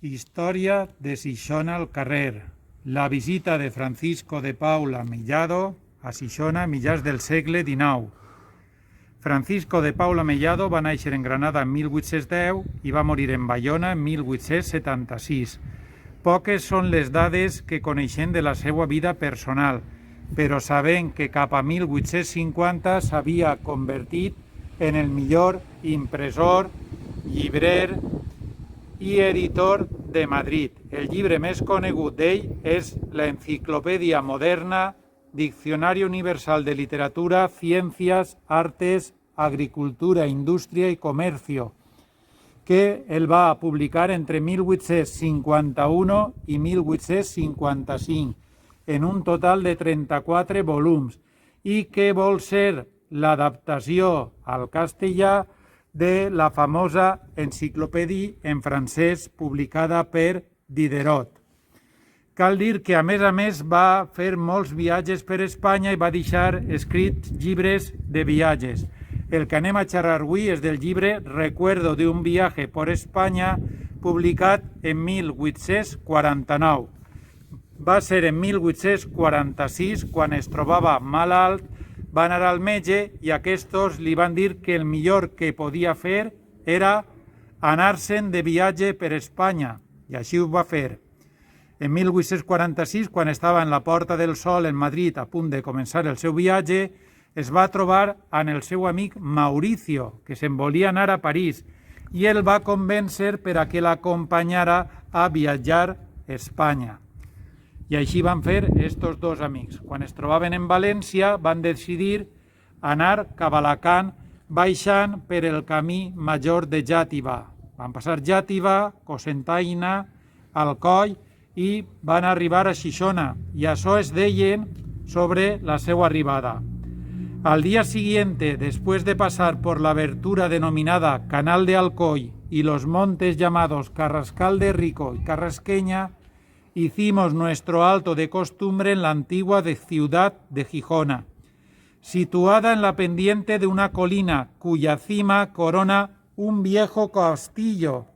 Història de Xixona al carrer. La visita de Francisco de Paula Mellado a Xixona a mitjans del segle XIX. Francisco de Paula Mellado va néixer en Granada en 1810 i va morir en Baiona en 1876. Poques són les dades que coneixem de la seva vida personal, però sabent que cap a 1850 s'havia convertit en el millor impressor, llibrer i editor de Madrid. El llibre més conegut d'ell és l'Enciclopèdia Moderna, Diccionari Universal de Literatura, Ciencias, Artes, Agricultura, Indústria i Comercio, que el va publicar entre 1851 i 1855, en un total de 34 volums, i que vol ser l'adaptació al castellà de la famosa enciclopèdia en francès publicada per Diderot. Cal dir que, a més, va fer molts viatges per Espanya i va deixar escrits llibres de viatges. El que anem a xerrar avui és del llibre Recuerdo de un viaje por España, publicat en 1849. Va ser en 1846, quan es trobava malalt, va anar al metge i aquests li van dir que el millor que podia fer era anar-se'n de viatge per Espanya, i així ho va fer. En 1846, quan estava en la Porta del Sol en Madrid a punt de començar el seu viatge, es va trobar amb el seu amic Mauricio, que se'n volia anar a París, i el va convèncer per a que l'acompanyara a viatjar a Espanya. I així van fer estos dos amics. Quan es trobaven en València, van decidir anar cap a Alacant, baixant per el camí major de Xàtiva. Van passar Xàtiva, Cocentaina, Alcoi, i van arribar a Xixona, y això es deien sobre la seva arribada. Al día siguiente, después de pasar por la abertura denominada Canal de Alcoy y los montes llamados Carrascal de Rico y Carrasqueña, hicimos nuestro alto de costumbre en la antigua ciudad de Gijona, situada en la pendiente de una colina cuya cima corona un viejo castillo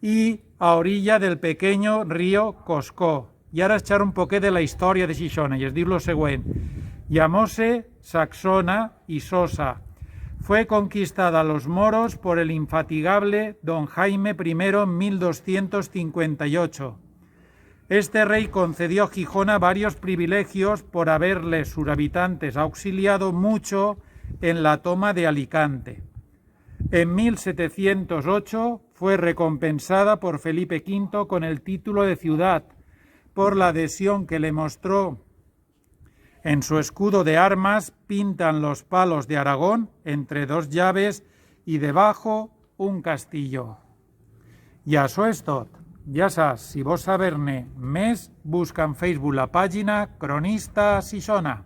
y a orilla del pequeño río Coscó. I ara echar un poquet de la història de Xixona, i es diu lo següent. Llamóse Saxona y Sosa. Fue conquistada a los moros por el infatigable don Jaime I en 1258. Este rey concedió a Gijona varios privilegios por haberle sus habitantes auxiliado mucho en la toma de Alicante. En 1708 fue recompensada por Felipe V con el título de ciudad por la adhesión que le mostró. En su escudo de armas pintan los palos de Aragón entre dos llaves y debajo un castillo. I això és tot. Ja saps, si vols saber-ne més, busca en Facebook la pàgina Cronista Xixona.